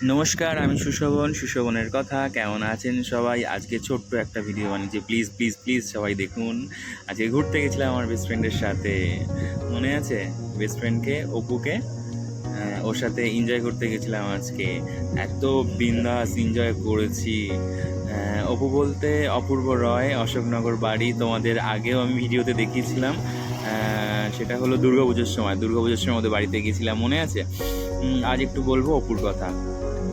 নমস্কার, আমি সুশোভনের কথা। কেমন আছেন সবাই? আজকে ছোট্ট একটা ভিডিও বানিয়েছি, প্লিজ প্লিজ প্লিজ সবাই দেখুন। আজকে ঘুরতে গেছিলাম আমার বেস্ট ফ্রেন্ডের সাথে, মনে আছে? বেস্ট ফ্রেন্ডকে, অপুকে, ওর সাথে এনজয় করতে গেছিলাম আজকে। এত বিন্দাস এনজয় করেছি। অপু বলতে অপূর্ব রয়, অশোকনগর বাড়ি। তোমাদের আগেও আমি ভিডিওতে দেখিয়েছিলাম, সেটা হলো দুর্গাপুজোর সময় ওদের বাড়িতে গেছিলাম, মনে আছে? আজ একটু বলবো অপুর কথা।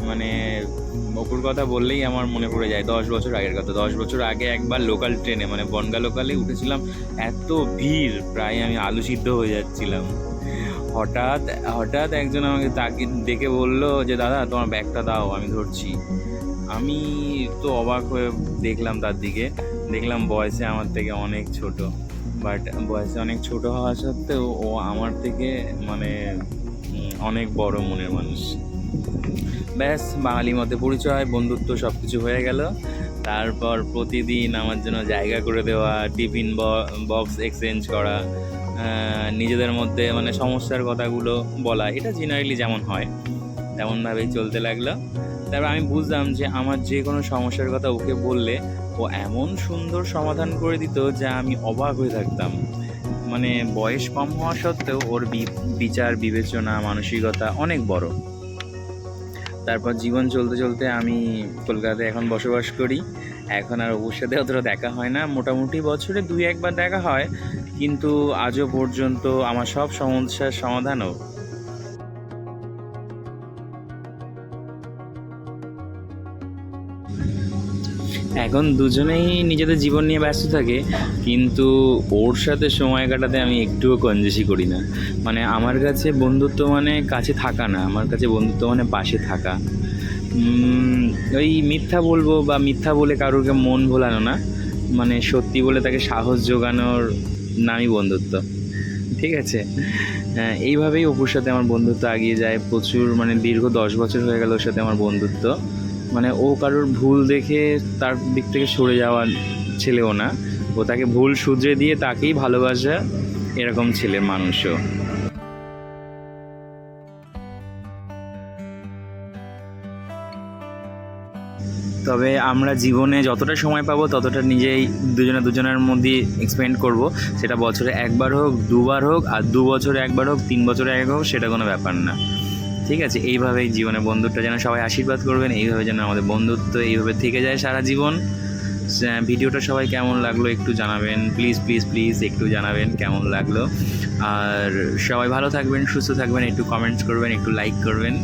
মানে অপুর কথা বললেই আমার মনে পড়ে যায় 10 বছর আগের কথা। 10 বছর আগে একবার লোকাল ট্রেনে, মানে বনগা লোকালে উঠেছিলাম। এত ভিড়, প্রায় আমি আলু সিদ্ধ হয়ে যাচ্ছিলাম। হঠাৎ হঠাৎ একজন আমাকে তাকে দেখে বললো যে, দাদা তোমার ব্যাগটা দাও, আমি ধরছি। আমি তো অবাক হয়ে দেখলাম তার দিকে। দেখলাম বয়সে আমার থেকে অনেক ছোট, বাট বয়সে অনেক ছোট হওয়া সত্ত্বেও ও আমার থেকে মানে অনেক বড় মনের মানুষ। ব্যাস, বাঙালি মতে পরিচয়, বন্ধুত্ব, সব কিছু হয়ে গেল। তারপর প্রতিদিন আমার জন্য জায়গা করে দেওয়া, টিফিন বক্স এক্সচেঞ্জ করা, নিজেদের মধ্যে মানে সমস্যার কথাগুলো বলা, এটা জেনারেলি যেমন হয় তেমনভাবেই চলতে লাগলো। তারপর আমি বুঝলাম যে আমার যে কোনো সমস্যার কথা ওকে বললে ও এমন সুন্দর সমাধান করে দিত যা আমি অবাক হয়ে থাকতাম। মানে বয়স কম হওয়া সত্ত্বেও ওর বিচার বিবেচনা মানসিকতা অনেক বড়। তারপর জীবন চলতে চলতে আমি কলকাতায় এখন বসবাস করি। এখন আর ওর সাথে অতটা দেখা হয় না, মোটামুটি বছরে 2-1বার দেখা হয়, কিন্তু আজও পর্যন্ত আমার সব সমস্যার সমাধানও। এখন দুজনেই নিজেদের জীবন নিয়ে ব্যস্ত থাকে, কিন্তু ওর সাথে সময় কাটাতে আমি একটুও কঞ্জুসি করি না। মানে আমার কাছে বন্ধুত্ব মানে কাছে থাকা না, আমার কাছে বন্ধুত্ব মানে পাশে থাকা। ওই মিথ্যা বলবো বা মিথ্যা বলে কারোরকে মন ভোলানো না, মানে সত্যি বলে তাকে সাহস জোগানোর নামই বন্ধুত্ব। ঠিক আছে? এইভাবেই অপুর সাথে আমার বন্ধুত্ব এগিয়ে যায় প্রচুর, মানে দীর্ঘ 10 বছর হয়ে গেল ওর সাথে আমার বন্ধুত্ব। মানে ও কারোর ভুল দেখে তার দিক থেকে সরে যাওয়া ছেলেও না, ও তাকে ভুল শুধরে দিয়ে তাকেই ভালোবাসা, এরকম ছেলে মানুষও। তবে আমরা জীবনে যতটা সময় পাবো ততটা নিজেই দুজনের মধ্যে এক্সপেন্ড করব। সেটা বছরে একবার হোক, 2বার হোক, আর 2 বছরে একবার হোক, 3 বছরে একবার হোক, সেটা কোনো ব্যাপার না। ঠিক আছে? এইভাবেই জীবনে বন্ধুত্বটা যেন সবাই আশীর্বাদ করবেন, এইভাবে যেন আমাদের বন্ধুত্ব এইভাবে থেকে যায় সারা জীবন। ভিডিওটা সবাই কেমন লাগলো একটু জানাবেন, প্লিজ প্লিজ প্লিজ একটু জানাবেন কেমন লাগলো। আর সবাই ভালো থাকবেন, সুস্থ থাকবেন, একটু কমেন্টস করবেন, একটু লাইক করবেন।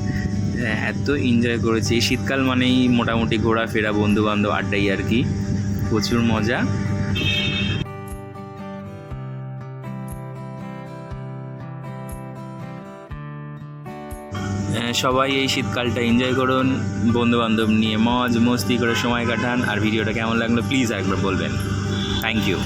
এত এনজয় করেছি। শীতকাল মানেই মোটামুটি ঘোরাফেরা, বন্ধুবান্ধব, আড্ডাই আর কি, প্রচুর মজা। সবাই এই শীতকালটা এনজয় করুন, বন্ধুবান্ধব নিয়ে মজ মস্তি করে সময় কাটান। আর ভিডিওটা কেমন লাগলো প্লিজ একবার বলবেন। Thank you.